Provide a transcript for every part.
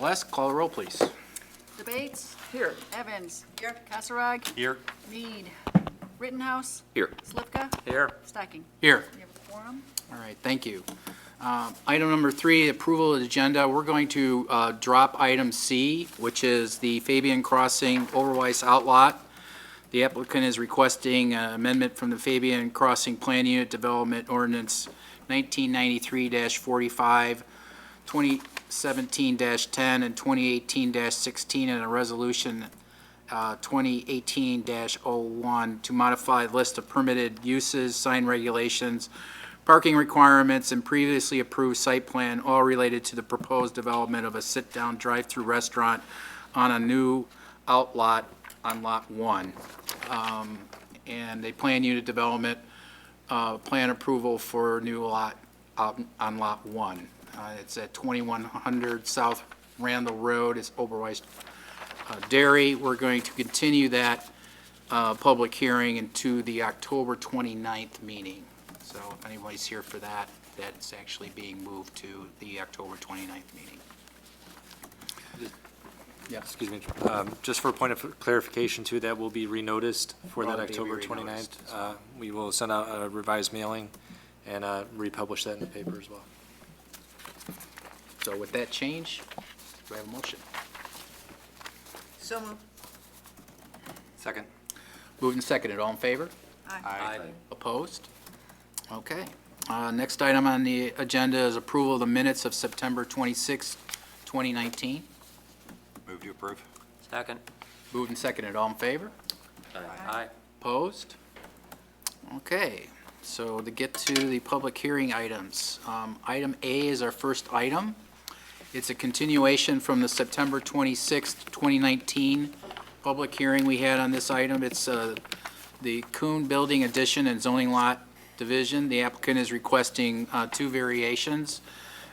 Les, call the roll, please. Debates. Here. Evans. Here. Kasserag. Here. Mead. Rittenhouse. Here. Slivka. Here. Stocking. Here. We have a quorum. All right, thank you. Item number 3, approval of the agenda. We're going to drop item C, which is the Fabian Crossing Overweiss Outlot. The applicant is requesting amendment from the Fabian Crossing Plan Unit Development Ordinance 1993-45, 2017-10, and 2018-16, and a resolution 2018-01 to modify the list of permitted uses, sign regulations, parking requirements, and previously approved site plan, all related to the proposed development of a sit-down drive-through restaurant on a new outlot on Lot 1. And a plan unit development plan approval for new lot on Lot 1. It's at 2100 South Randall Road. It's Oberweis Dairy. We're going to continue that public hearing into the October 29th meeting. So if anybody's here for that, that's actually being moved to the October 29th meeting. Yeah. Excuse me, just for a point of clarification too, that will be renoticed for that Will be October renoticed 29th. We will send out a revised mailing and republish that in the paper as well. So with that change, do I have a motion? So moved. Second. Moved and seconded. All in favor? Aye. Opposed? Okay. Next item on the agenda is approval of the minutes of September 26, 2019. Move to approve. Second. Moved and seconded. All in favor? Aye. Opposed? Okay. So to get to the public hearing items, item A is our first item. It's a continuation from the September 26th, 2019 public hearing we had on this item. It's the Kuhn Building Addition and Zoning Lot Division. The applicant is requesting 2 variations.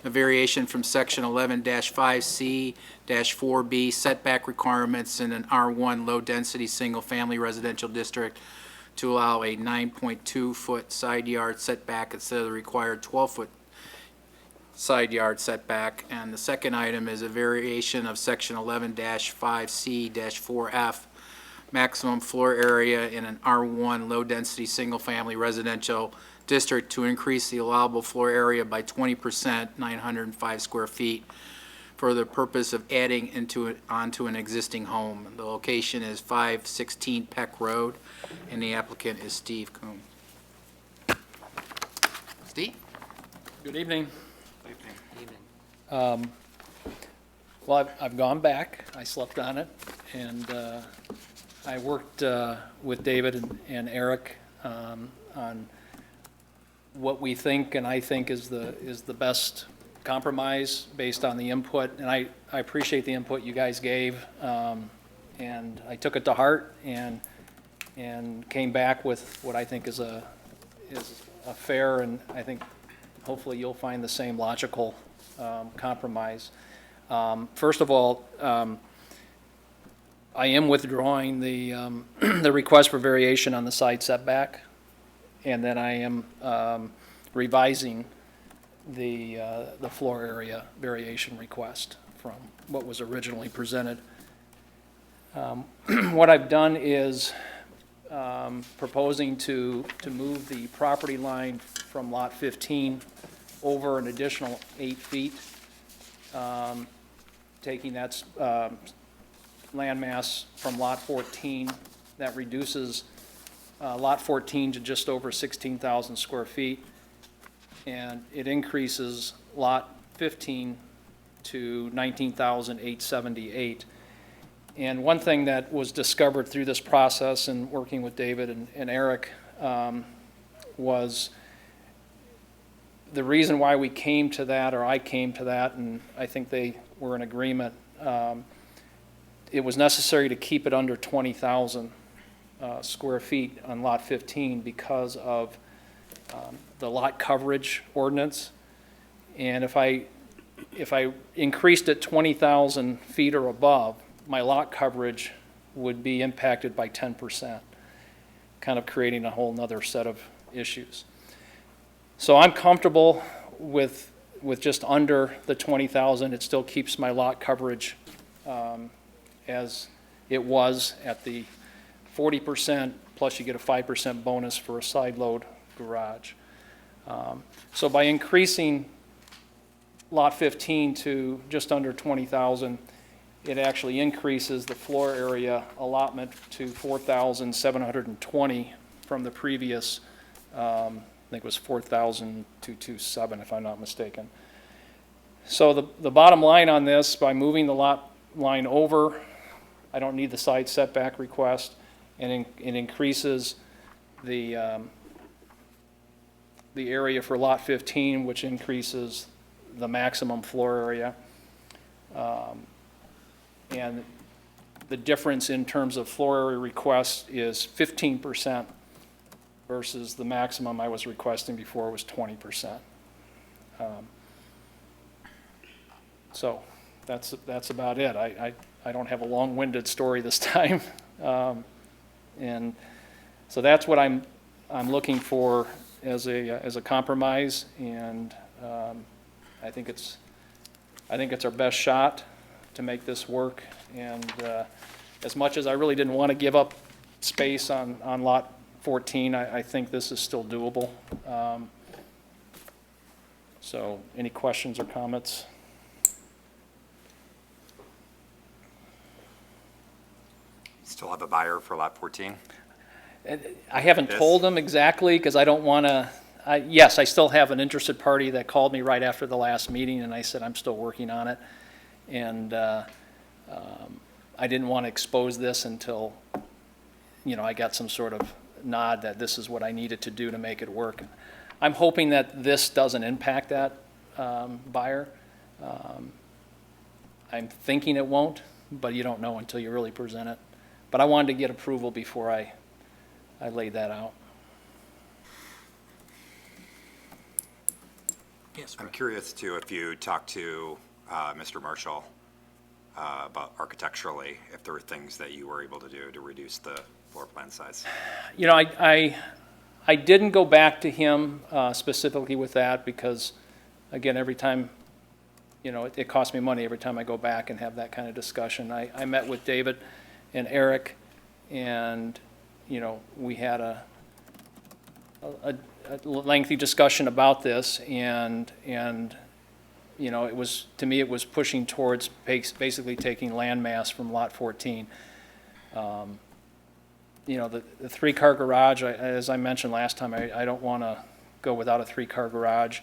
A variation from section 11-5C-4B setback requirements in an R1 low-density single-family residential district to allow a 9.2-foot side yard setback instead of the required 12-foot side yard setback. And the second item is a variation of section 11-5C-4F, maximum floor area in an R1 low-density single-family residential district to increase the allowable floor area by 20%, 905 square feet, for the purpose of adding onto an existing home. The location is 516 Peck Road, and the applicant is Steve Kuhn. Steve? Good evening. Evening. Well, I've gone back. I slept on it, and I worked with David and Eric on what we think and I think is the best compromise based on the input. And I appreciate the input you guys gave, and I took it to heart and came back with what I think is a fair, and I think hopefully you'll find the same logical compromise. First of all, I am withdrawing the the request for variation on the side setback, and then I am revising the floor area variation request from what was originally presented. What I've done is proposing to move the property line from lot 15 over an additional 8 feet, taking that landmass from lot 14. That reduces lot 14 to just over 16,000 square feet, and it increases lot 15 to 19,878. And one thing that was discovered through this process and working with David and Eric was the reason why we came to that, or I came to that, and I think they were in agreement. It was necessary to keep it under 20,000 square feet on lot 15 because of the lot coverage ordinance. And if I increased it 20,000 feet or above, my lot coverage would be impacted by 10%, kind of creating a whole nother set of issues. So I'm comfortable with with just under the 20,000, it still keeps my lot coverage as it was at the 40%, plus you get a 5% bonus for a side load garage. So by increasing lot 15 to just under 20,000, it actually increases the floor area allotment to 4,720 from the previous, I think it was 4,227 if I'm not mistaken. So the bottom line on this, by moving the lot line over, I don't need the side setback request, and it increases the area for lot 15, which increases the maximum floor area. And the difference in terms of floor area request is 15% versus the maximum I was requesting before was 20%. So that's about it. I don't have a long-winded story this time. And so that's what I'm looking for as a compromise, and I think it's our best shot to make this work. And as much as I really didn't want to give up space on lot 14, I think this is still doable. So any questions or comments? Still have a buyer for lot 14? I haven't told them exactly, because I don't want to, yes, I still have an interested party that called me right after the last meeting, and I said I'm still working on it. And I didn't want to expose this until, I got some sort of nod that this is what I needed to do to make it work. I'm hoping that this doesn't impact that buyer. I'm thinking it won't, but you don't know until you really present it. But I wanted to get approval before I laid that out. Yes, I'm curious too, if you talked to Mr. Marshall about architecturally, if there were things that you were able to do to reduce the floor plan size. I didn't go back to him specifically with that because, again, every time, it costs me money every time I go back and have that kind of discussion. I met with David and Eric, and, we had a lengthy discussion about this, and it was, to me, it was pushing towards basically taking land mass from lot 14. The three-car garage, as I mentioned last time, I don't want to go without a three-car garage.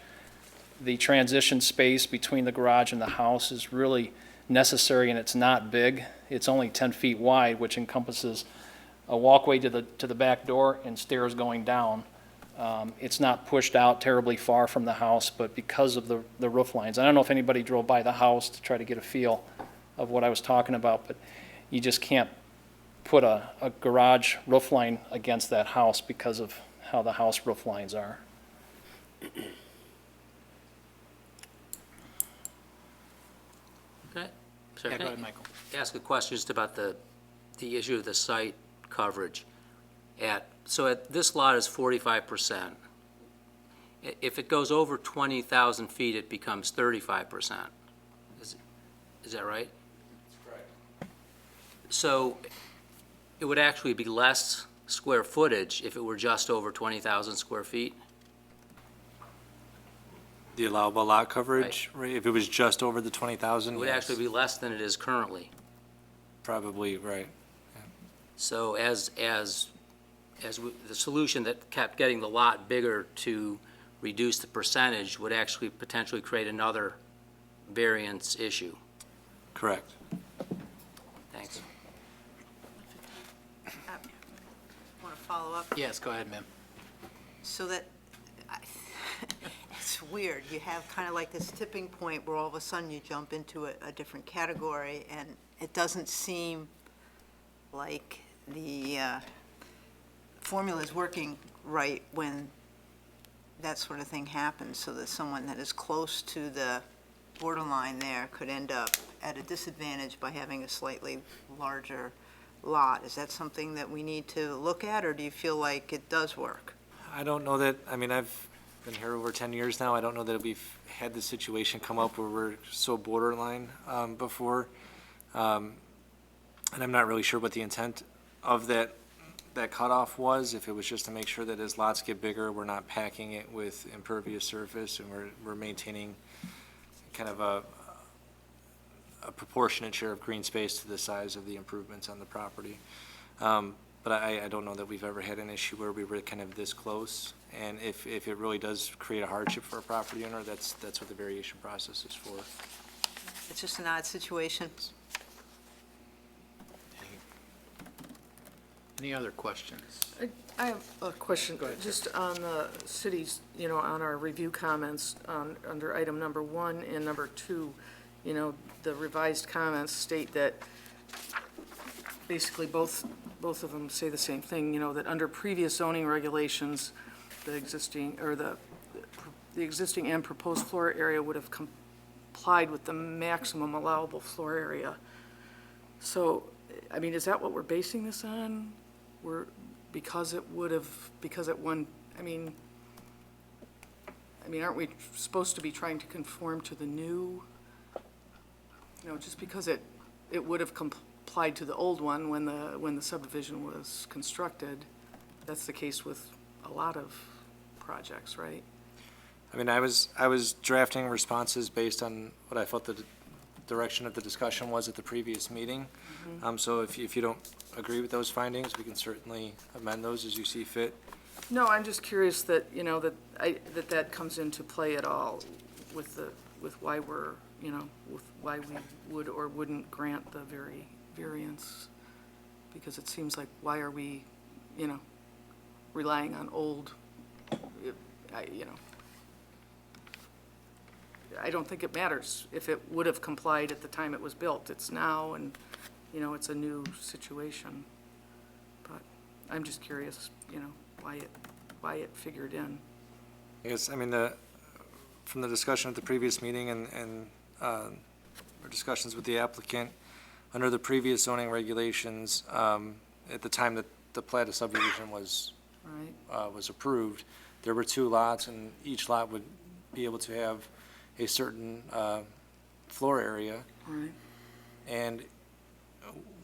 The transition space between the garage and the house is really necessary, and it's not big. It's only 10 feet wide, which encompasses a walkway to the back door and stairs going down. It's not pushed out terribly far from the house, but because of the roof lines. I don't know if anybody drove by the house to try to get a feel of what I was talking about, but you just can't put a garage roof line against that house because of how the house roof lines are. Okay. So Yeah, can go I ahead, Michael. ask a question just about the issue of the site coverage? So this lot is 45%. If it goes over 20,000 feet, it becomes 35%. Is that right? That's correct. So it would actually be less square footage if it were just over 20,000 square feet? The allowable lot coverage, right, if it was just over the 20,000? It would yes. actually be less than it is currently. Probably, right. So the solution that kept getting the lot bigger to reduce the percentage would actually potentially create another variance issue. Correct. Thanks. Want to follow up? Yes, go ahead, ma'am. So that, it's weird. You have kind of like this tipping point where all of a sudden you jump into a different category, and it doesn't seem like the formula is working right when that sort of thing happens, so that someone that is close to the borderline there could end up at a disadvantage by having a slightly larger lot. Is that something that we need to look at, or do you feel like it does work? I don't know that, I mean, been here over 10 years now. I don't know that we've had this situation come up where we're so borderline before. And I'm not really sure what the intent of that cutoff was, if it was just to make sure that as lots get bigger, we're not packing it with impervious surface and we're maintaining kind of a proportionate share of green space to the size of the improvements on the property. But I don't know that we've ever had an issue where we were kind of this close. And if it really does create a hardship for a property owner, that's what the variation process is for. It's just an odd situation. Any other questions? I have a question, just on the city's, on our review comments, under item number 1 and number 2, the revised comments state that basically both of them say the same thing, that under previous zoning regulations, the existing and proposed floor area would have complied with the maximum allowable floor area. So, I mean, is that what we're basing this on? Because it won, I mean, aren't we supposed to be trying to conform to the new? Just because it would have complied to the old one when the subdivision was constructed, that's the case with a lot of projects, right? I mean, I was drafting responses based on what I felt the direction of the discussion was at the previous meeting. So if you don't agree with those findings, we can certainly amend those as you see fit. No, I'm just curious that, that comes into play at all with why we're, with why we would or wouldn't grant the variance. Because it seems like, why are we, relying on old, I don't think it matters if it would have complied at the time it was built. It's now, and, it's a new situation. But I'm just curious, why it figured in. I guess, I mean, from the discussion at the previous meeting and our discussions with the applicant, under the previous zoning regulations, at the time that the plat of subdivision was approved, there were 2 lots, and each lot would be able to have a certain floor area. Right. And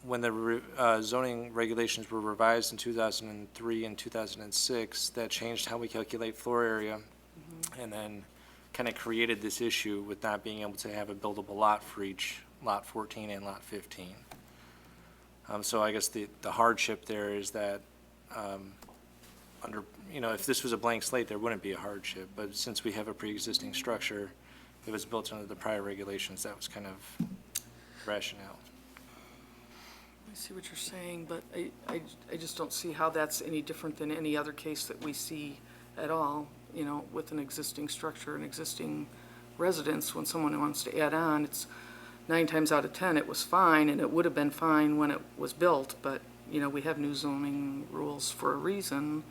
when the zoning regulations were revised in 2003 and 2006, that changed how we calculate floor area, and then kind of created this issue with not being able to have a buildable lot for each lot 14 and lot 15. So I guess the hardship there is that under, if this was a blank slate, there wouldn't be a hardship. But since we have a pre-existing structure that was built under the prior regulations, that was kind of rationale. I see what you're saying, but I just don't see how that's any different than any other case that we see at all, with an existing structure, an existing residence. When someone wants to add on, it's 9 times out of 10, it was fine, and it would have been fine when it was built, but, we have new zoning rules for a reason.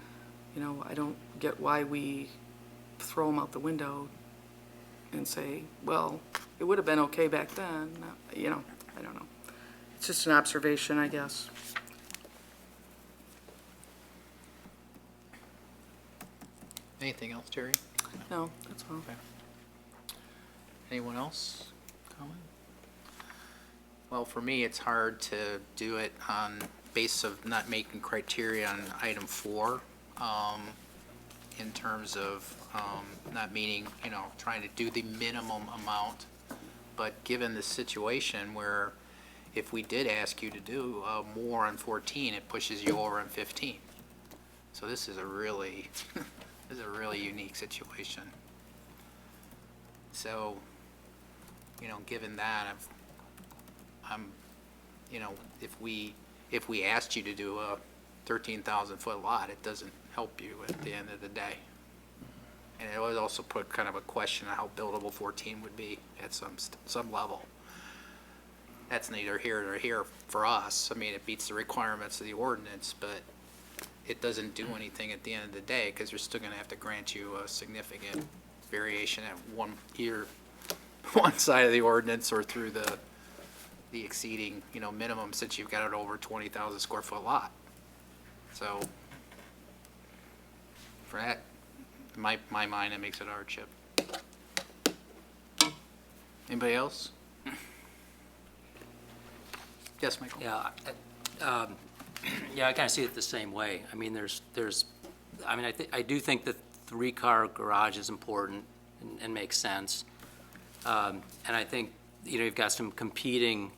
I don't get why we throw them out the window and say, well, it would have been okay back then. I don't know. It's just an observation, I guess. Anything else, Terry? No, that's all. Okay. Anyone else comment? Well, for me, it's hard to do it on basis of not making criteria on item 4, in terms of not meaning, trying to do the minimum amount. But given the situation where if we did ask you to do more on 14, it pushes you over on 15. So this is a really, this is a really unique situation. So, given that, I'm, if we asked you to do a 13,000-foot lot, it doesn't help you at the end of the day. And it would also put kind of a question on how buildable 14 would be at some level. That's neither here nor here for us. I mean, it meets the requirements of the ordinance, but it doesn't do anything at the end of the day, because you're still gonna have to grant you a significant variation at one side of the ordinance, or through the exceeding, minimum, since you've got it over 20,000 square foot lot. So for that, In my mind, it makes it a hardship. Anybody else? Yes, Michael? Yeah, yeah, I kind of see it the same way. I mean, I do think that three-car garage is important and makes sense. And I think, you've got some competing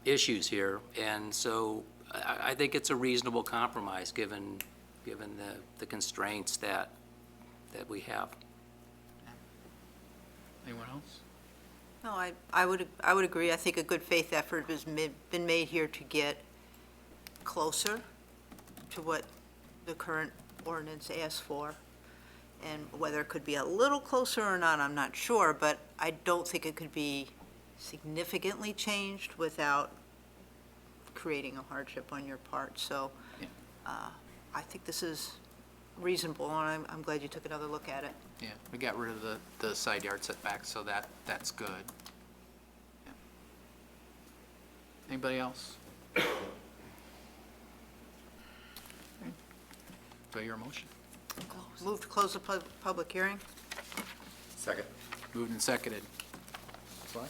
issues here, and so I think it's a reasonable compromise, given the constraints that we have. Anyone else? No, I would agree. I think a good faith effort has been made here to get closer to what the current ordinance asks for. And whether it could be a little closer or not, I'm not sure, but I don't think it could be significantly changed without creating a hardship on your part. So Yeah. I think this is reasonable, and I'm glad you took another look at it. Yeah, we got rid of the side yard setbacks, so that's good. Yeah. Anybody else? Do I hear a motion? Move to close the public hearing? Second. Moved and seconded. What?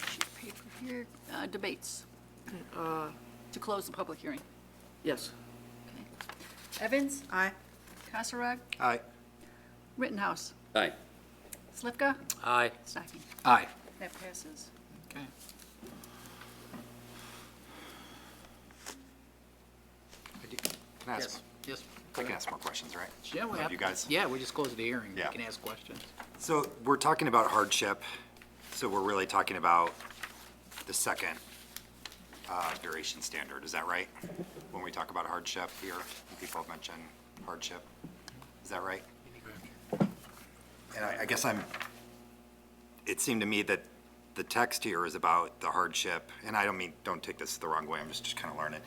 Sheet of paper here. Debates. To close the public hearing. Yes. Evans, Aye. Kasserag, Aye. Rittenhouse, Aye. Slivka, Aye. Stocking. Aye. That passes. Okay. Can I ask, Yes. I can ask more questions, right? Yeah, we Of have. you guys? Yeah, we just closed the hearing. Yeah. You can ask questions. So we're talking about hardship, so we're really talking about the second duration standard, is that right? When we talk about hardship here, when people have mentioned hardship, is that right? And I guess it seemed to me that the text here is about the hardship, and I don't take this the wrong way, I'm just kind of learning,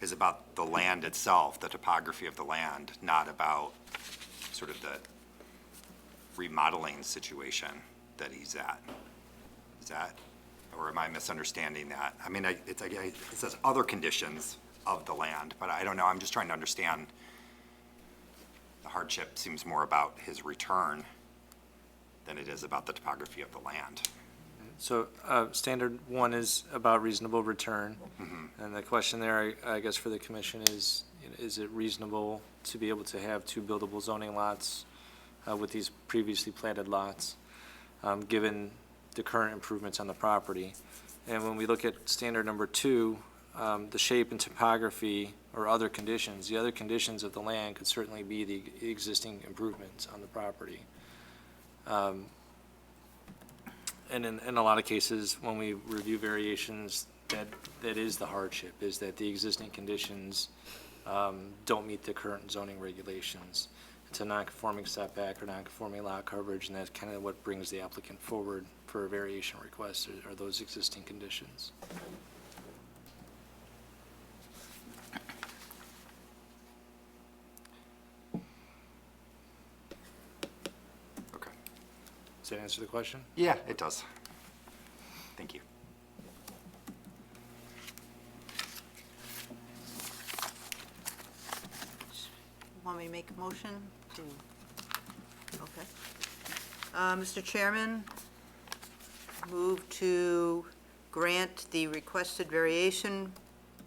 is about the land itself, the topography of the land, not about sort of the remodeling situation that he's at. Is that, or am I misunderstanding that? I mean, it says other conditions of the land, but I don't know, I'm just trying to understand. The hardship seems more about his return than it is about the topography of the land. So, standard one is about reasonable return. And the question there, I guess, for the commission is it reasonable to be able to have two buildable zoning lots with these previously platted lots, given the current improvements on the property? And when we look at standard number two, the shape and topography or other conditions, the other conditions of the land could certainly be the existing improvements on the property. And in a lot of cases, when we review variations, that is the hardship, is that the existing conditions don't meet the current zoning regulations. It's a non-conforming setback or non-conforming lot coverage, and that's kind of what brings the applicant forward for a variation request, are those existing conditions. Okay. Does that answer the question? Yeah, it does. Thank you. Want me to make a motion to, okay. Mr. Chairman, move to grant the requested variation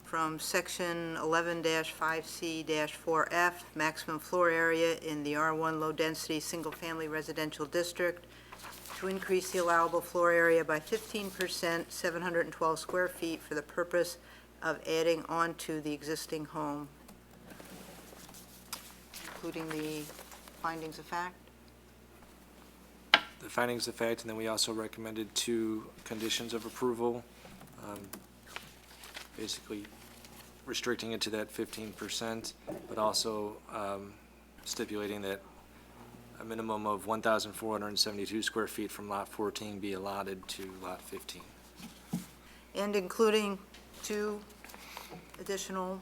from section 11-5C-4F, maximum floor area in the R1 low-density, single-family residential district, to increase the allowable floor area by 15%, 712 square feet, for the purpose of adding on to the existing home, including the findings of fact. The findings of fact, and then we also recommended two conditions of approval, basically restricting it to that 15%, but also stipulating that a minimum of 1,472 square feet from lot 14 be allotted to lot 15. And including two additional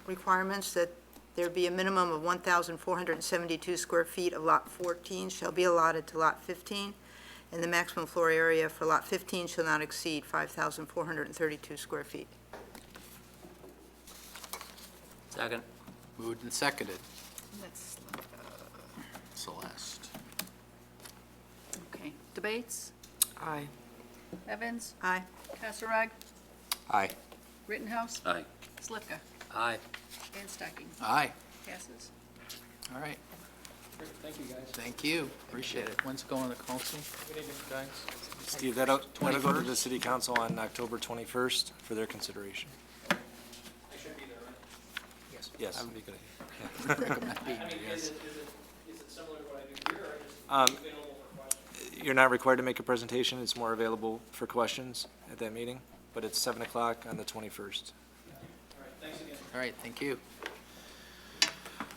requirements, that there be a minimum of 1,472 square feet of lot 14 shall be allotted to lot 15, and the maximum floor area for lot 15 shall not exceed 5,432 square feet. Second. Moved and seconded. Let's, Celeste. okay. Debates? Aye. Evans? Aye. Kasserag? Aye. Rittenhouse? Aye. Slivka? Aye. And Stocking? Aye. Passes. All right. Thank you, guys. Thank you. Appreciate it. When's it going to the council? Good evening, guys. Steve, that'll go to 21st? the city council on October 21st for their consideration. I should be there, right? Yes. That would be good. Recommend being I mean, here, is yes. it similar to what I do here, or just available for questions? You're not required to make a presentation. It's more available for questions at that meeting, but it's 7 o'clock on the 21st. All right, thanks again. All right, thank you.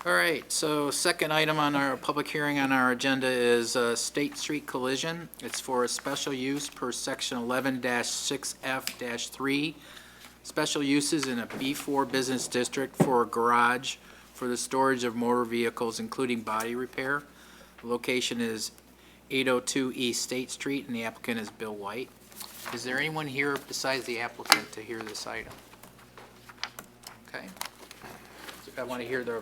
All right, so second item on our public hearing on our agenda is State Street collision. It's for a special use per section 11-6F-3. Special uses in a B4 business district for a garage for the storage of motor vehicles, including body repair. The location is 802 East State Street, and the applicant is Bill White. Is there anyone here besides the applicant to hear this item? Okay. I want to hear the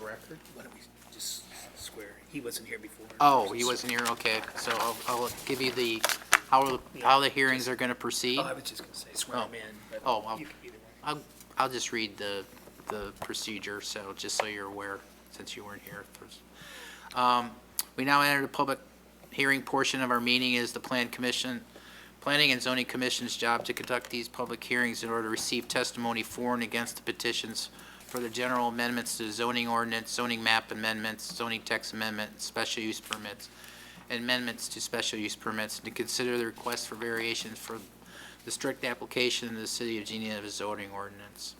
record. Why don't we just swear? He wasn't here before. Oh, he wasn't here, okay. So I'll give you the, how the hearings are going to proceed. Oh, I was just gonna say swear him in, but Oh, well, you can either one. I'll just read the procedure, so just so you're aware, since you weren't here first. We now enter the public hearing portion of our meeting. Is the Planning and Zoning Commission's job to conduct these public hearings in order to receive testimony for and against the petitions for the general amendments to the zoning ordinance, zoning map amendments, zoning text amendments, special use permits, and amendments to special use permits, and to consider the request for variations for the strict application in the City of Geneva zoning ordinance.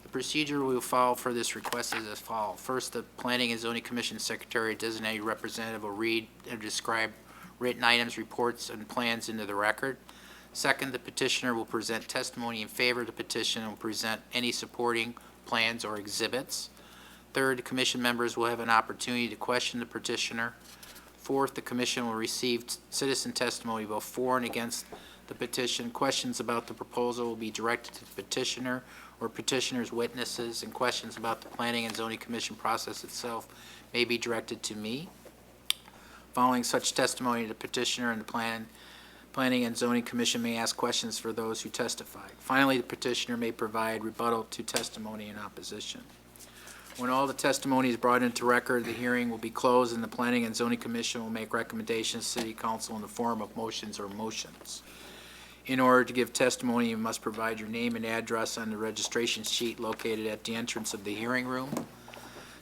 The procedure we will follow for this request is as follows. First, the Planning and Zoning Commission Secretary designated representative will read and describe written items, reports, and plans into the record. Second, the petitioner will present testimony in favor of the petition and will present any supporting plans or exhibits. Third, the commission members will have an opportunity to question the petitioner. Fourth, the commission will receive citizen testimony both for and against the petition. Questions about the proposal will be directed to the petitioner or petitioner's witnesses, and questions about the Planning and Zoning Commission process itself may be directed to me. Following such testimony, the petitioner and the Planning and Zoning Commission may ask questions for those who testified. Finally, the petitioner may provide rebuttal to testimony in opposition. When all the testimony is brought into record, the hearing will be closed, and the Planning and Zoning Commission will make recommendations to City Council in the form of motions or motions. In order to give testimony, you must provide your name and address on the registration sheet located at the entrance of the hearing room,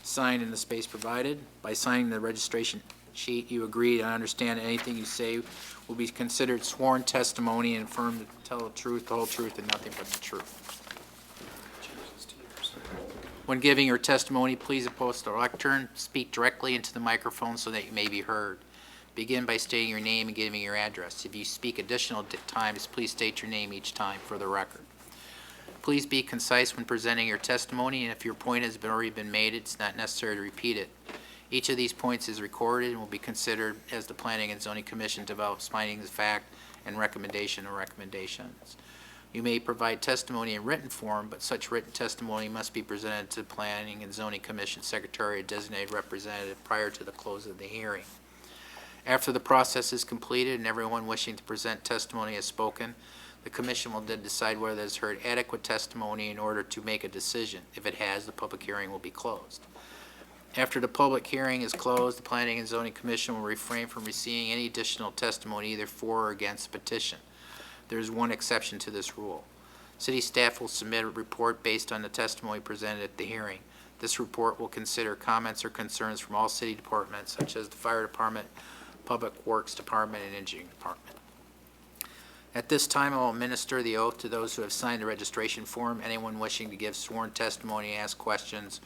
signed in the space provided. By signing the registration sheet, you agree and understand that anything you say will be considered sworn testimony and affirm to tell the truth, the whole truth, and nothing but the truth. When giving your testimony, please oppose the lectern, speak directly into the microphone so that you may be heard. Begin by stating your name and giving your address. If you speak additional times, please state your name each time for the record. Please be concise when presenting your testimony, and if your point has already been made, it's not necessary to repeat it. Each of these points is recorded and will be considered as the Planning and Zoning Commission develops findings of fact and recommendation or recommendations. You may provide testimony in written form, but such written testimony must be presented to the Planning and Zoning Commission Secretary or designated representative prior to the close of the hearing. After the process is completed and everyone wishing to present testimony has spoken, the Commission will then decide whether it has heard adequate testimony in order to make a decision. If it has, the public hearing will be closed. After the public hearing is closed, the Planning and Zoning Commission will refrain from receiving any additional testimony either for or against the petition. There is one exception to this rule. City staff will submit a report based on the testimony presented at the hearing. This report will consider comments or concerns from all city departments, such as the Fire Department, Public Works Department, and Engineering Department. At this time, I will administer the oath to those who have signed the registration form. Anyone wishing to give sworn testimony, ask questions,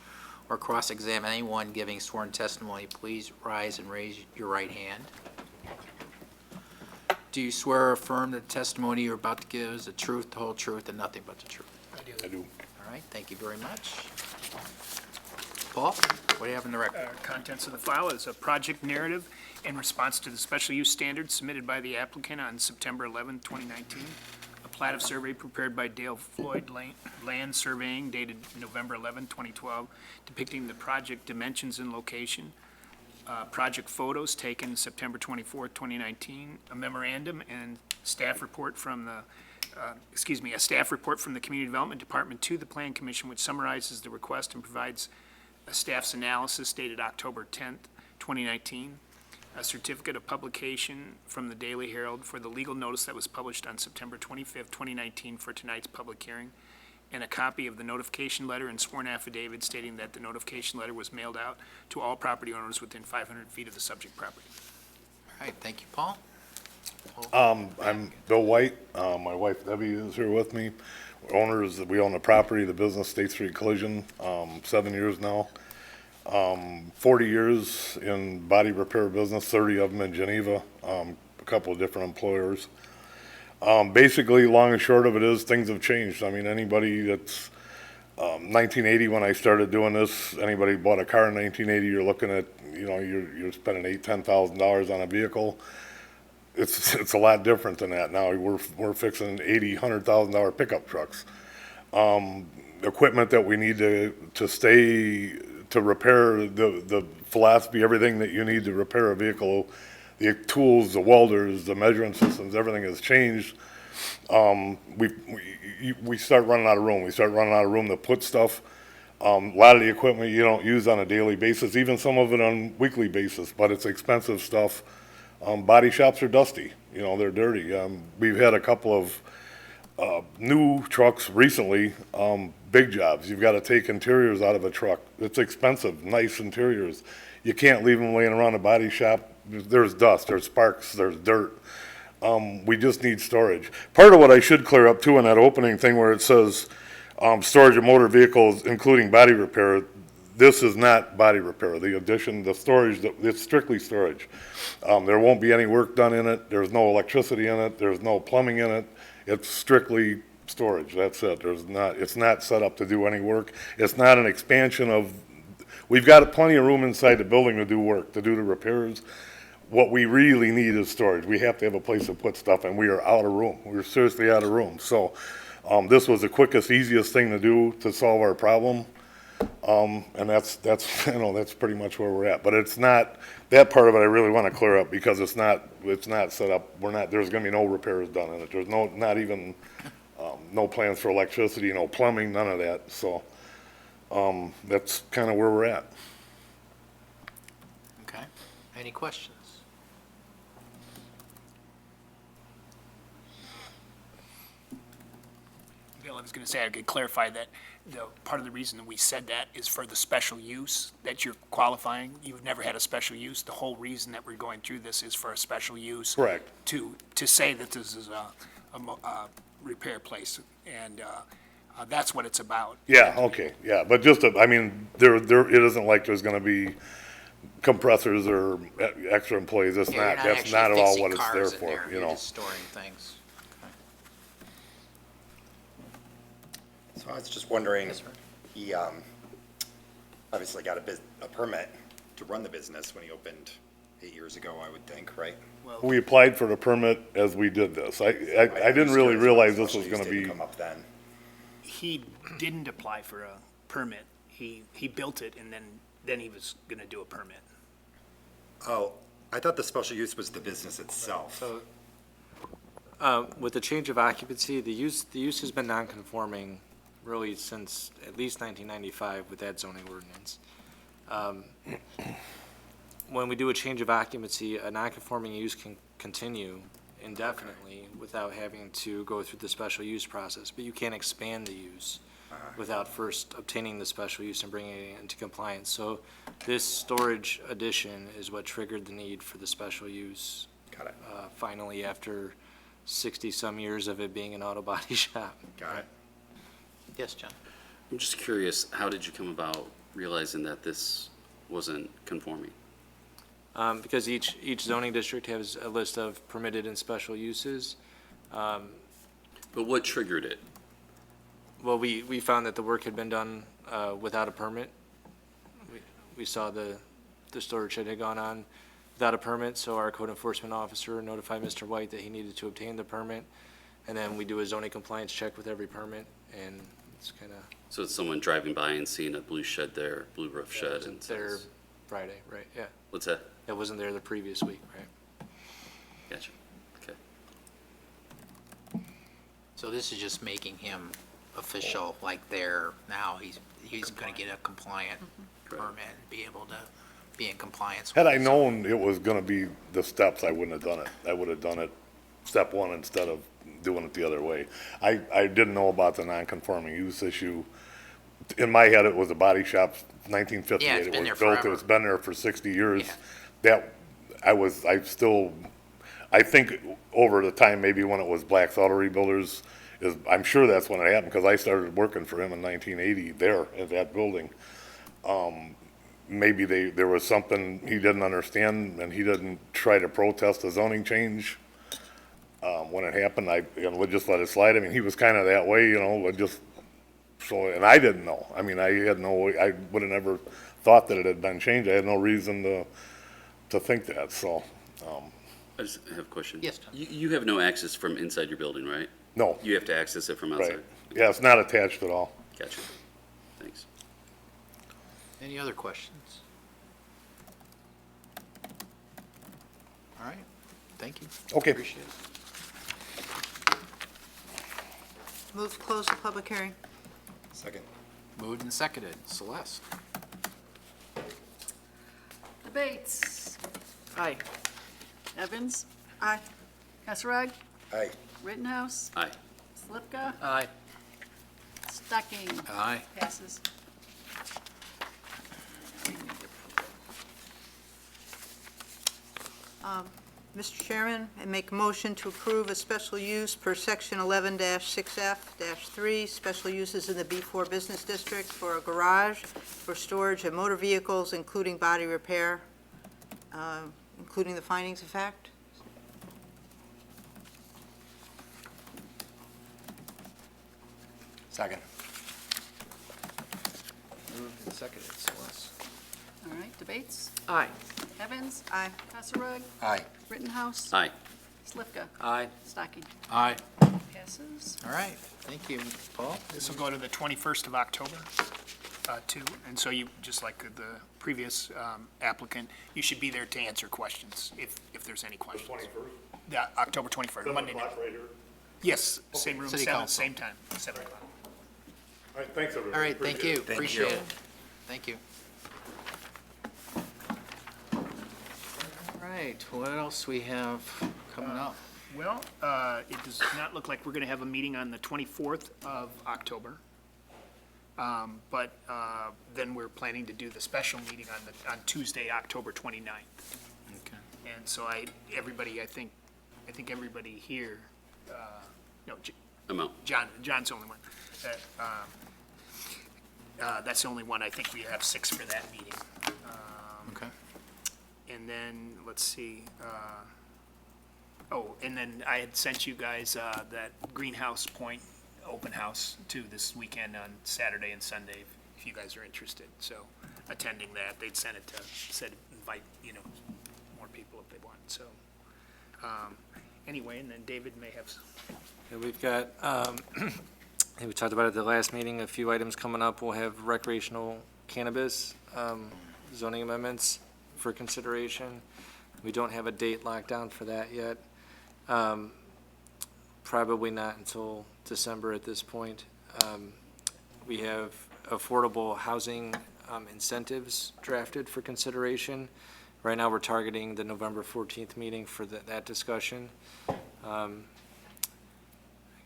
or cross-examine anyone giving sworn testimony, please rise and raise your right hand. Do you swear or affirm that the testimony you're about to give is the truth, the whole truth, and nothing but the truth? I do. All right, thank you very much. Paul, what do you have in the record? Contents of the file is a project narrative in response to the special use standards submitted by the applicant on September 11, 2019. A plat of survey prepared by Dale Floyd Land Surveying dated November 11, 2012, depicting the project dimensions and location. Project photos taken September 24, 2019, a memorandum and staff report from the, a staff report from the Community Development Department to the Plan Commission, which summarizes the request and provides a staff's analysis dated October 10th, 2019. A certificate of publication from the Daily Herald for the legal notice that was published on September 25th, 2019 for tonight's public hearing, and a copy of the notification letter and sworn affidavit stating that the notification letter was mailed out to all property owners within 500 feet of the subject property. All right, thank you, Paul. I'm Bill White. My wife Debbie is here with me. We're owners, we own the property, the business, State Street Collision, 7 years now. 40 years in body repair business, 30 of them in Geneva, a couple of different employers. Basically, long and short of it is, things have changed. I mean, anybody that's, 1980 when I started doing this, anybody bought a car in 1980, you're looking at, you're spending $8,000-$10,000 on a vehicle. It's a lot different than that now. We're fixing $80,000-$100,000 pickup trucks. Equipment that we need to repair the philosophy, everything that you need to repair a vehicle, the tools, the welders, the measuring systems, everything has changed. We start running out of room. We start running out of room to put stuff. A lot of the equipment you don't use on a daily basis, even some of it on weekly basis, but it's expensive stuff. Body shops are dusty, they're dirty. We've had a couple of new trucks recently, big jobs. You've got to take interiors out of a truck. It's expensive, nice interiors. You can't leave them laying around a body shop. There's dust, there's sparks, there's dirt. We just need storage. Part of what I should clear up too in that opening thing where it says storage of motor vehicles, including body repair, this is not body repair. The addition, the storage, it's strictly storage. There won't be any work done in it. There's no electricity in it. There's no plumbing in it. It's strictly storage. That's it. It's not set up to do any work. It's not an expansion of, we've got plenty of room inside the building to do work, to do the repairs. What we really need is storage. We have to have a place to put stuff, and we are out of room. We're seriously out of room. So this was the quickest, easiest thing to do to solve our problem. And that's pretty much where we're at. But it's not, that part of it I really want to clear up because it's not set up. There's going to be no repairs done in it. There's not even, no plans for electricity, no plumbing, none of that. So, that's kind of where we're at. Okay, any questions? Bill, I was going to say, I could clarify that part of the reason that we said that is for the special use that you're qualifying. You've never had a special use. The whole reason that we're going through this is for a special use. Correct. To say that this is a repair place, and that's what it's about. Yeah, okay, yeah. But just, it isn't like there's going to be compressors or extra employees. It's Yeah, not, you're that's not actually at all fixing what it's there cars in for, there. You're just storing things. So I was just wondering, Yes, sir. he obviously got a permit to run the business when he opened 8 years ago, I would think, right? We applied for the permit as we did this. I didn't really realize this was going to be. Come up then. He didn't apply for a permit. He built it, and then he was going to do a permit. Oh, I thought the special use was the business itself. With the change of occupancy, the use has been non-conforming really since at least 1995 with that zoning ordinance. When we do a change of occupancy, a non-conforming use can continue indefinitely without having to go through the special use process, but you can't expand the use without first obtaining the special use and bringing it into compliance. So this storage addition is what triggered the need for the special use. Got it. Finally, after 60-some years of it being an auto body shop. Got it. Yes, John? I'm just curious, how did you come about realizing that this wasn't conforming? Because each zoning district has a list of permitted and special uses. But what triggered it? Well, we found that the work had been done without a permit. We saw the storage shed had gone on without a permit, so our code enforcement officer notified Mr. White that he needed to obtain the permit. And then we do a zoning compliance check with every permit, and it's kind of. So it's someone driving by and seeing a blue shed there, blue roof shed, and There says, Friday, right, yeah. what's that? It wasn't there the previous week, right? Gotcha. Okay. So this is just making him official, like there, now he's gonna get a compliant permit, and be able to be in compliance. Had with I it. known it was gonna be the steps, I wouldn't have done it. I would have done it step one instead of doing it the other way. I didn't know about the non-conforming use issue. In my head, it was a body shop, 1958. Yeah, it's been It there was built, forever. it's been there for 60 years. Yeah. I think over the time, maybe when it was Black's Auto Rebuilders, I'm sure that's when it happened, because I started working for him in 1980 there at that building. Maybe there was something he didn't understand, and he didn't try to protest the zoning change. When it happened, we'll just let it slide. I mean, he was kind of that way, and I didn't know. I mean, I would have never thought that it had been changed. I had no reason to think that, so, I just have a question. Yes, Tom. You have no access from inside your building, right? no, You have to access it from outside? right. Yeah, it's not attached at all. Gotcha. Thanks. Any other questions? All right, thank you. Okay. Appreciate it. Move to close the public hearing. Second. Moved and seconded. Celeste? Debates. Aye. Evans, Aye. Kasserag, Aye. Rittenhouse, Aye. Slivka, Aye. Stocking. Aye. Passes. Mr. Chairman, I make a motion to approve a special use per section 11-6F-3, special uses in the B4 Business District for a garage for storage of motor vehicles, including body repair, including the findings of fact. Second. Moved and seconded. Celeste? All right, debates. Aye. Evans, Aye. Kasserag, Aye. Rittenhouse, Aye. Slivka, Aye. Stocking. Aye. Passes. All right, thank you. Paul? This will go to the 21st of October, too. And so you, just like the previous applicant, you should be there to answer questions, if there's any questions. 21st? Yeah, October 21st, Monday night. right here. Yes, same room, City 7, Council. same time, 7 o'clock. All right, thanks, everybody. All right, thank Appreciate you. it. Appreciate it. Thank you. All right, what else we have coming up? Well, it does not look like we're going to have a meeting on the 24th of October. But then we're planning to do the special meeting on Tuesday, October 29th. Okay. And so I think everybody here, no, I'm out. John's the only one. That's the only one. I think we have 6 for that meeting. Okay. And then, let's see, and then I had sent you guys that Greenhouse Point open house too this weekend on Saturday and Sunday, if you guys are interested. So attending that, they'd said invite, more people if they want. So, anyway, and then David may have And we've got, we talked about it at the last meeting, a few items coming up. We'll have recreational cannabis zoning amendments for consideration. We don't have a date locked down for that yet. Probably not until December at this point. We have affordable housing incentives drafted for consideration. Right now, we're targeting the November 14th meeting for that discussion. I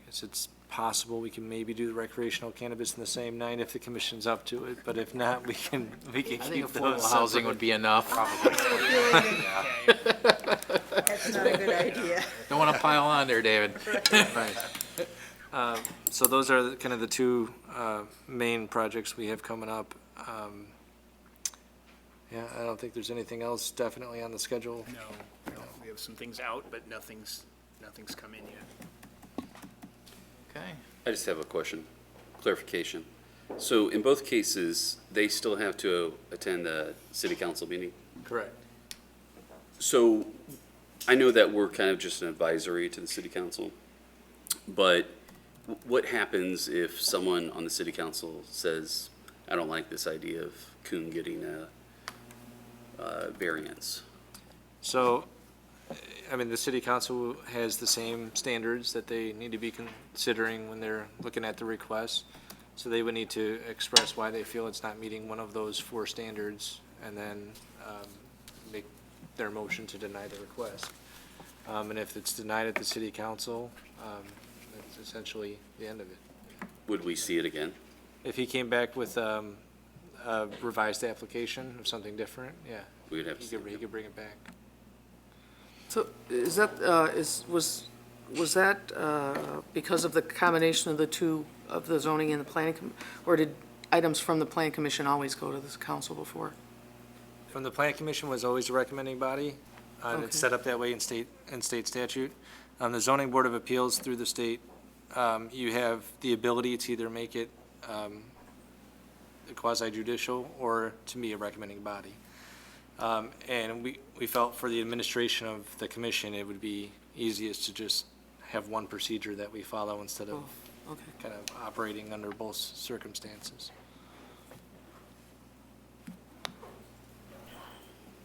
guess it's possible we can maybe do the recreational cannabis in the same night if the commission's up to it, but if not, we can I think keep affordable those housing separate. would be enough. That's not a good idea. Don't want to pile on there, David. Right. So those are kind of the two main projects we have coming up. Yeah, I don't think there's anything else definitely on the schedule. no, we have some things out, but nothing's come in yet. Okay. I just have a question, clarification. So in both cases, they still have to attend a city council meeting? Correct. So I know that we're kind of just an advisory to the city council, But what happens if someone on the city council says, I don't like this idea of Kuhn getting a variance? So, I mean, the city council has the same standards that they need to be considering when they're looking at the request. So they would need to express why they feel it's not meeting one of those 4 standards, and then make their motion to deny the request. And if it's denied at the city council, that's essentially the end of it. Would we see it again? If he came back with a revised application of something different, yeah, We would have to see he it. could bring it back. So is that, was that because of the combination of the two, of the zoning and the planning, or did items from the planning commission always go to this council before? From the Plan Commission was always a recommending body, and it's Okay. set up that way in state statute. The Zoning Board of Appeals through the state, you have the ability to either make it quasi judicial or to be a recommending body. And we felt for the administration of the commission, it would be easiest to just have one procedure that we follow instead of Okay. kind of operating under both circumstances.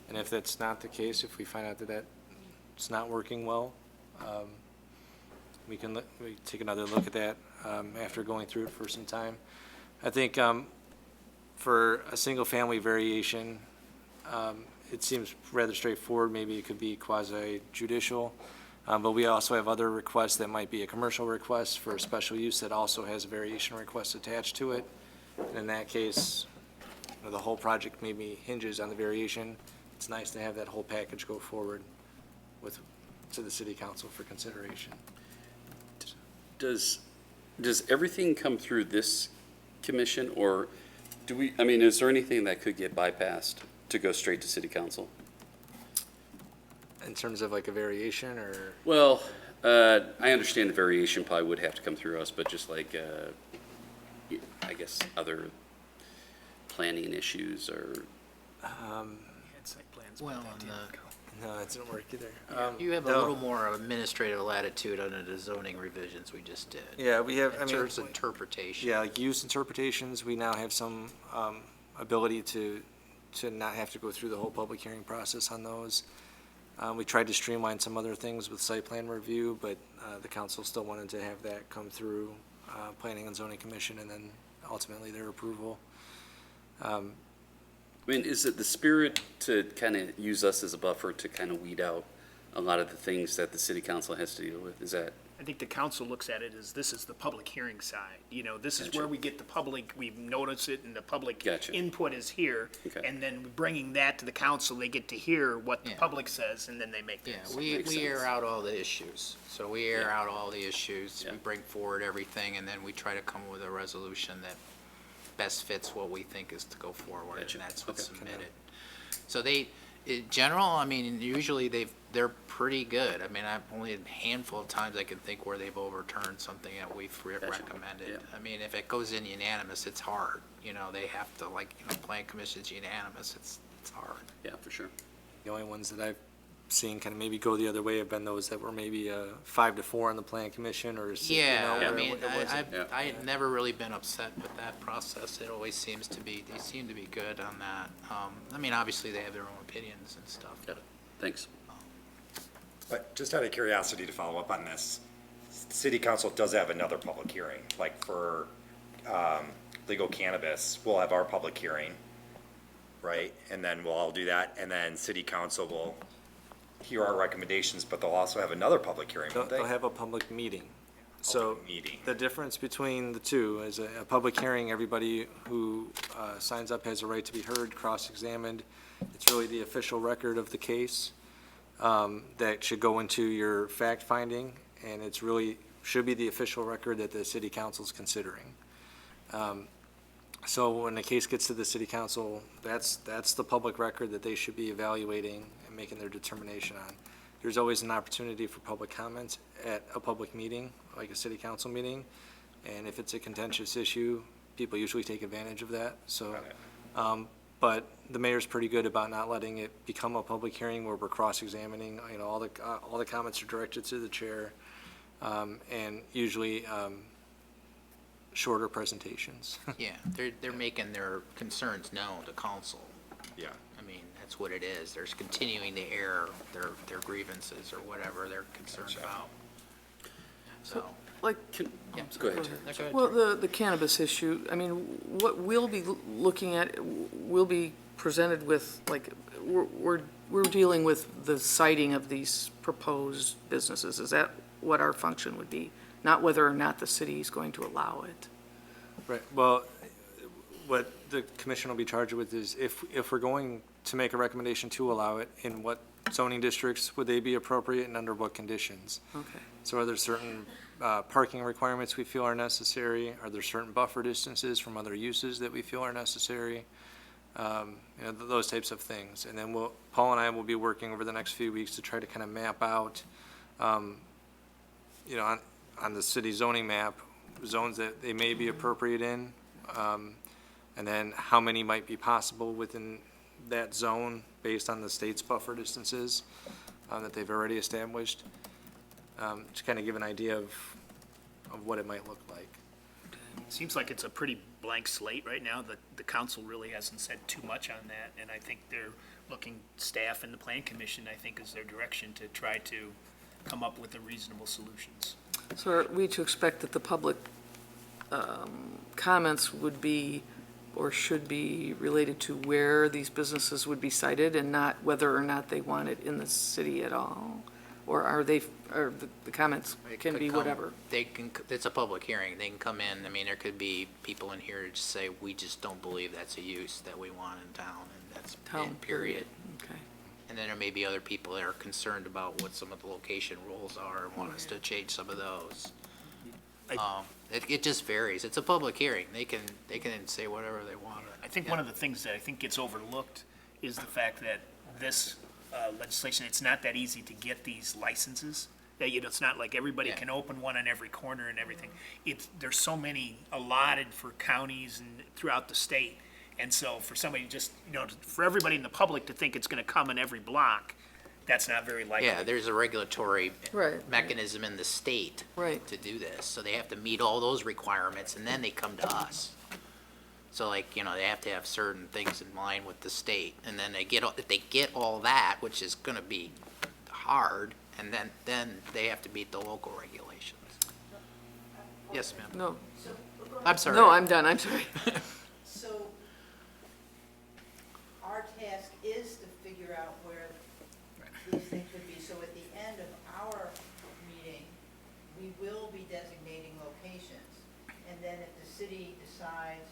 And if that's not the case, if we find out that that's not working well, we can we take another look at that after going through it for some time. I think for a single-family variation, it seems rather straightforward. Maybe it could be quasi-judicial, but we also have other requests that might be a commercial request for a special use that also has a variation request attached to it. And in that case, the whole project maybe hinges on the variation. It's nice to have that whole package go forward to the city council for consideration. Does everything come through this commission, or is there anything that could get bypassed to go straight to city council? In terms of like a variation or, Well, I understand the variation probably would have to come through us, but just like, I guess, other planning issues or, Well, no, that didn't work either. you have a no. little more administrative latitude under the zoning revisions we just did. Yeah, we have, In terms of interpretation. yeah, like use interpretations, we now have some ability to not have to go through the whole public hearing process on those. We tried to streamline some other things with site plan review, but the council still wanted to have that come through Planning and Zoning Commission and then ultimately their approval. is it the spirit to kind of use us as a buffer to kind of weed out a lot of the things that the city council has to deal with? Is that? I think the council looks at it as this is the public hearing side. This is Gotcha. where we get the public, we notice it and the public Gotcha. input is here. Okay. And then bringing that to the council, they get to hear what the Yeah. public says and then they make Yeah, their we Makes air sense. out all the issues. So we air Yeah. out all the issues, Yeah. we bring forward everything, and then we try to come up with a resolution that best fits what we think is to go forward, Gotcha. and that's what's Okay. submitted. So in general, usually they're pretty good. Only a handful of times I can think where they've overturned something that we've recommended. Yeah. If it goes in unanimous, it's hard. They have to, plan commission's unanimous, it's hard. Yeah, for sure. The only ones that I've seen kind of maybe go the other way have been those that were maybe 5-4 on the Plan Commission or, Yeah, where it wasn't. Yeah. I had never really been upset with that process. It always seems to be, they seem to be good on that. Obviously, they have their own opinions and stuff. Got it. Thanks. But just out of curiosity to follow up on this, city council does have another public hearing, like for legal cannabis, we'll have our public hearing, right? And then we'll all do that, and then city council will hear our recommendations, but they'll also have another public hearing, won't they? They'll have a public meeting. So Public meeting. the difference between the two is a public hearing, everybody who signs up has a right to be heard, cross-examined. It's really the official record of the case that should go into your fact-finding, and it's really, should be the official record that the city council's considering. So when the case gets to the city council, that's the public record that they should be evaluating and making their determination on. There's always an opportunity for public comments at a public meeting, like a city council meeting, and if it's a contentious issue, people usually take advantage of that, so. But the mayor's pretty good about not letting it become a public hearing where we're cross-examining, all the comments are directed to the chair, and usually shorter presentations. Yeah, they're making their concerns known to council. Yeah. I mean, that's what it is. There's continuing to air their grievances or whatever they're concerned about. So, Like, yeah, Go ahead. no, go ahead, well, Terry. the cannabis issue, I mean, what we'll be looking at, we'll be presented with, like, we're dealing with the siting of these proposed businesses. Is that what our function would be? Not whether or not the city is going to allow it? Right, well, what the commission will be charged with is if we're going to make a recommendation to allow it, in what zoning districts would they be appropriate and under what conditions? Okay. So are there certain parking requirements we feel are necessary? Are there certain buffer distances from other uses that we feel are necessary? Those types of things. And then Paul and I will be working over the next few weeks to try to kind of map out, on the city zoning map, zones that they may be appropriate in, and then how many might be possible within that zone based on the state's buffer distances that they've already established, to kind of give an idea of what it might look like. Seems like it's a pretty blank slate right now. The council really hasn't said too much on that, and I think they're looking, staff and the plan commission, I think, is their direction to try to come up with the reasonable solutions. So are we to expect that the public comments would be, or should be, related to where these businesses would be sited and not whether or not they want it in the city at all? Or are the comments It can could be come- whatever? They can, it's a public hearing. They can come in. I mean, there could be people in here who just say, we just don't believe that's a use that we want in town, and that's Town, it, period. Okay. And then there may be other people that are concerned about what some of the location rules are and want us to change some of those. It just varies. It's a public hearing. They can say whatever they want. I think one of the things that I think gets overlooked is the fact that this legislation, it's not that easy to get these licenses. That, it's not like everybody Yeah. can open one on every corner and everything. There's so many allotted for counties and throughout the state. And so for somebody just, for everybody in the public to think it's gonna come in every block, that's not very likely. Yeah, there's a regulatory Right. mechanism in the state Right. to do this. So they have to meet all those requirements, and then they come to us. So like, they have to have certain things in line with the state, and then if they get all that, which is gonna be hard, and then they have to meet the local regulations. Yes, ma'am. No, I'm sorry. no, I'm done, I'm sorry. So our task is to figure out where these things would be. So at the end of our meeting, we will be designating locations. And then if the city decides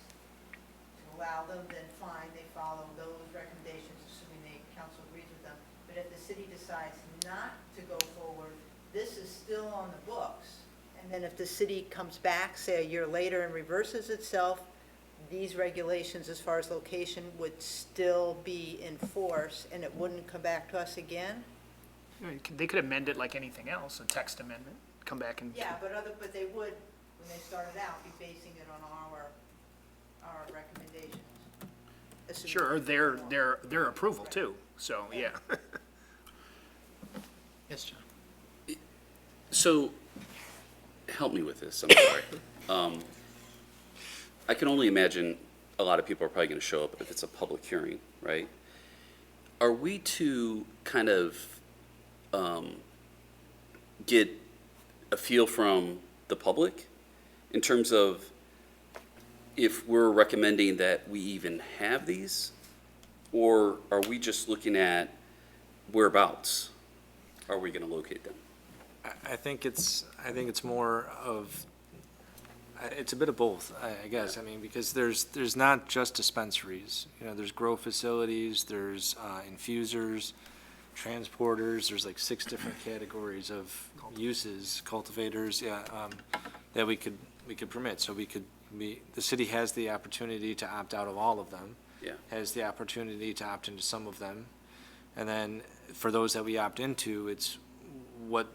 to allow them, then fine, they follow those recommendations, assuming the council agrees with them. But if the city decides not to go forward, this is still on the books. And then if the city comes back, say, a year later and reverses itself, these regulations as far as location would still be in force, and it wouldn't come back to us again? They could amend it like anything else, a text amendment, come back and. Yeah, but they would, when they started out, be basing it on our recommendations. assuming- Sure, their approval too, so, yeah. Yes, John. So, help me with this, I'm sorry. I can only imagine a lot of people are probably gonna show up if it's a public hearing, right? Are we to kind of, get a feel from the public in terms of if we're recommending that we even have these? Or are we just looking at whereabouts are we gonna locate them? I think it's more of, it's a bit of both, I guess. I mean, because there's not just dispensaries. There's grow facilities, there's infusers, transporters, there's like 6 different categories of uses, cultivators, that we could permit. So the city has the opportunity to opt out of all of them. Yeah. Has the opportunity to opt into some of them. And then for those that we opt into, it's what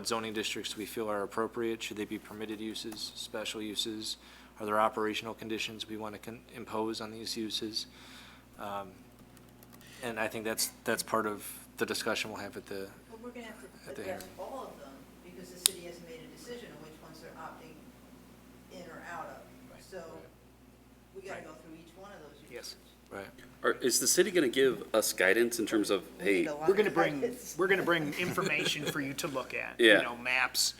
zoning districts do we feel are appropriate? Should they be permitted uses, special uses? Are there operational conditions we want to impose on these uses? And I think that's part of the discussion we'll have at the, Well, we're gonna have at to the address all of them, because the city hasn't made a decision gotta go through each one of those. Yes. Right. Is the city gonna give us guidance in terms of, hey, We're gonna bring information for you to look at. Yeah. You know, maps,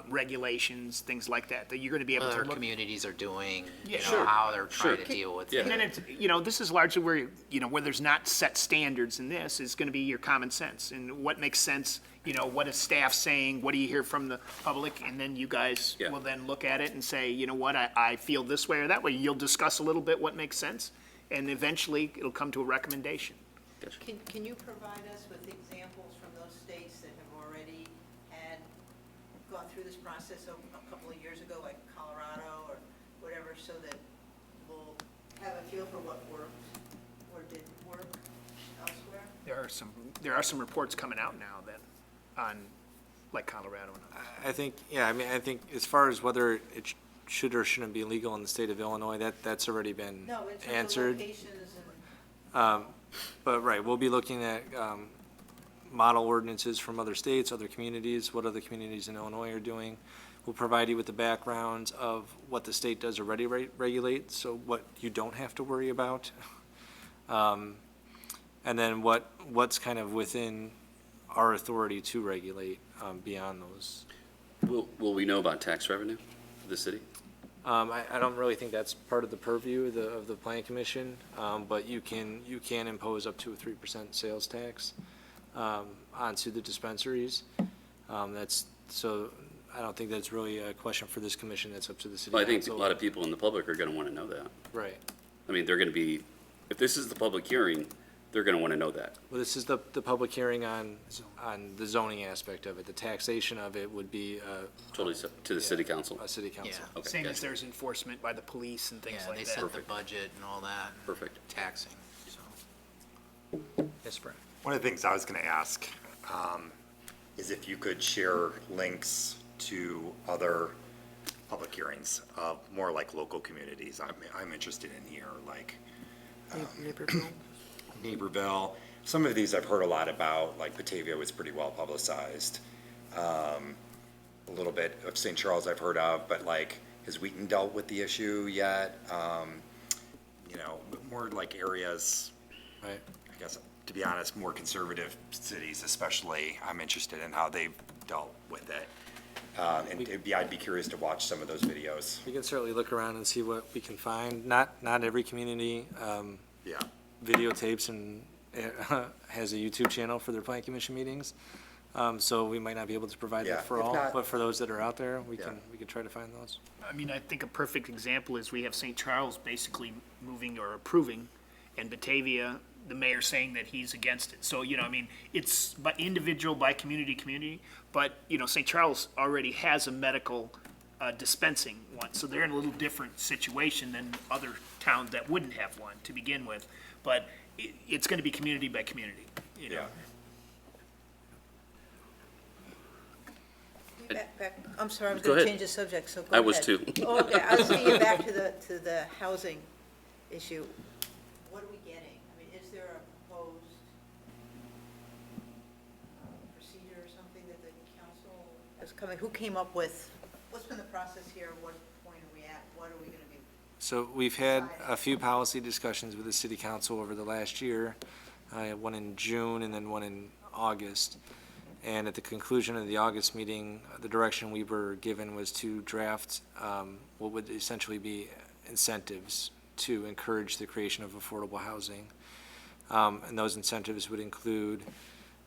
regulations, things like that, that you're gonna be able to Other look. communities are doing, Yeah, you know, sure, how they're sure. trying to deal with Yeah. it. And then it's, you know, this is largely where, you know, where there's not set standards in this, is gonna be your common sense, and what makes sense, you know, what is staff saying, what do you hear from the public, and then you guys Yeah. will then look at it and say, you know what, I feel this way or that way, you'll discuss a little bit what makes sense, and eventually, it'll come to a recommendation. Can you provide us with examples from those states that have already had, gone through this process a couple of years ago, like Colorado or whatever, so that we'll have a feel for what worked or didn't work elsewhere? There are some reports coming out now that, on, like Colorado. I think, yeah, I mean, I think as far as whether it should or shouldn't be legal in the state of Illinois, that's already been No, in terms of answered. locations and. But, right, we'll be looking at model ordinances from other states, other communities, what other communities in Illinois are doing. We'll provide you with the background of what the state does already regulate, so what you don't have to worry about. And then what's kind of within our authority to regulate beyond those. will we know about tax revenue for the city? I don't really think that's part of the purview of the planning commission, but you can impose up to a 3% sales tax onto the dispensaries. So I don't think that's really a question for this commission, that's up to the city Well, I think a council. lot of people in the public are gonna wanna know that. Right. I mean, they're gonna be, if this is the public hearing, they're gonna wanna know that. Well, this is the public hearing on the zoning aspect of it. The taxation of it would be Totally to the city council. a city council. Yeah. Okay, Same as gotcha. there's enforcement by the police and things Yeah, like they that. set the budget and all that. Perfect. Taxing, so. Yes, Brad. One of the things I was gonna ask, is if you could share links to other public hearings of more like local communities. I'm interested in here, like Naperville. Some of these I've heard a lot about, like Batavia was pretty well publicized. A little bit of St. Charles I've heard of, but like, has Wheaton dealt with the issue yet? You know, more like areas, Right. I guess, to be honest, more conservative cities especially, I'm interested in how they've dealt with it. And I'd be curious to watch some of those videos. We can certainly look around and see what we can find. Not every community Yeah. videotapes and has a YouTube channel for their planning commission meetings. So we might not be able to provide Yeah, that for if all, not- but for those that are out there, we Yeah. can try to find those. I mean, I think a perfect example is we have St. Charles basically moving or approving, and Batavia, the mayor saying that he's against it. So, you know, I mean, it's by individual, by community, but, you know, St. Charles already has a medical dispensing one, so they're in a little different situation than other towns that wouldn't have one to begin with. But it's gonna be community by community, you know? Yeah. I'm sorry, I was Go gonna ahead. change the subject, so go I ahead. was too. Oh, okay, I was thinking back to the housing issue. What are we getting? I mean, is there a proposed procedure or something that the council is coming, who came up with, what's been the process here? What point are we at? What are we gonna be? So we've had a few policy discussions with the city council over the last year, one in June and then one in August. And at the conclusion of the August meeting, the direction we were given was to draft what would essentially be incentives to encourage the creation of affordable housing. And those incentives would include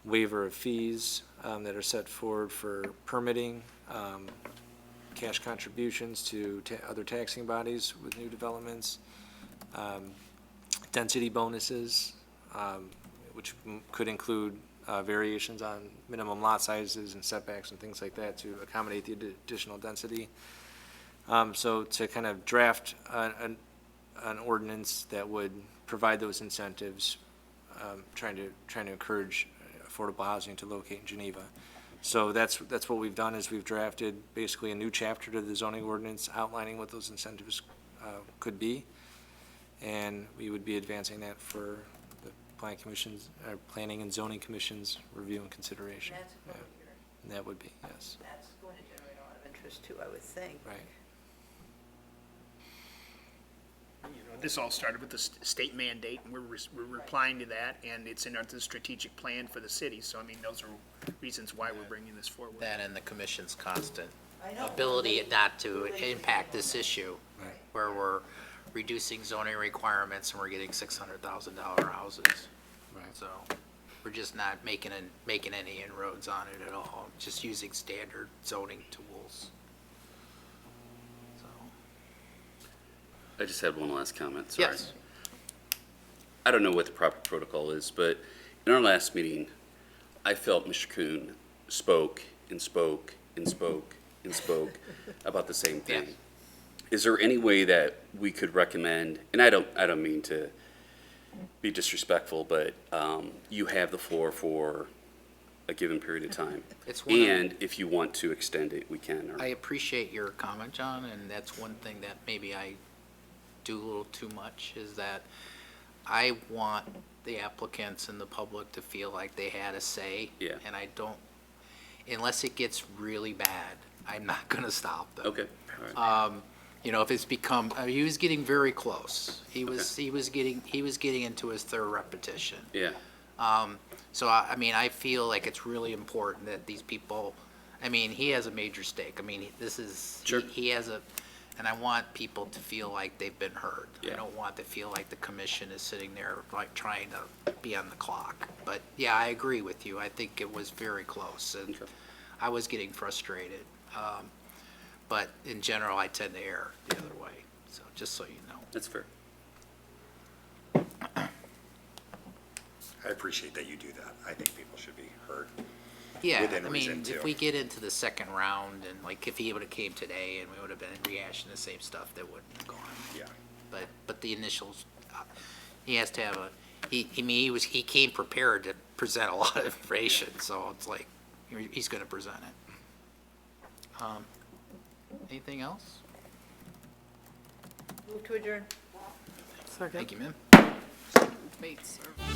waiver of fees that are set forward for permitting, cash contributions to other taxing bodies with new developments, density bonuses, which could include variations on minimum lot sizes and setbacks and things like that to accommodate the additional density. So to kind of draft an ordinance that would provide those incentives, trying to encourage affordable housing to locate in Geneva. So that's what we've done, is we've drafted basically a new chapter to the zoning ordinance outlining what those incentives could be. And we would be advancing that for the planning commissions, planning and zoning commissions review and consideration. That's a Yeah, public hearing. that would be, yes, That's going to generate a lot of interest too, I would think. right. You know, this all started with the state mandate, and we're replying to that, and it's in the strategic plan for the city, so I mean, those are reasons why we're bringing this forward. That and the commission's constant ability not to impact this issue, where we're reducing zoning requirements and we're getting $600,000 houses. So we're just not making any inroads on it at all, just using standard zoning tools. So, I just had one last comment, sorry. yes, I don't know what the proper protocol is, but in our last meeting, I felt Mr. Kuhn spoke and spoke and spoke and spoke about the same thing. Yes. Is there any way that we could recommend, and I don't mean to be disrespectful, but you have the floor for a given period of time. It's one of- And if you want to extend it, we can. or- I appreciate your comment, John, and that's one thing that maybe I do a little too much, is that I want the applicants and the public to feel like they had a say. Yeah. And I don't, unless it gets really bad, I'm not gonna stop them. Okay, all right. You know, if it's become, he was getting very close. He was getting into his third repetition. Yeah, So, I mean, I feel like it's really important that these people, I mean, he has a major stake. I mean, this is, Sure. he has a, and I want people to feel like they've been heard. I Yeah. don't want to feel like the commission is sitting there, like, trying to be on the clock. But, yeah, I agree with you. I think it was very close, and Okay. I was getting frustrated. But in general, I tend to err the other way, so, just so you know. that's fair. I appreciate that you do that. I think people should be heard. Yeah, Within I reason, mean, too. if we get into the second round, and like, if he would've came today and we would've been rehashing the same stuff, that wouldn't have gone. Yeah. But the initials, he has to have I mean, he came prepared to present a lot of information, so it's like, he's gonna present it. Anything else? Move to adjourn. Second. Thank you, ma'am. Debates are.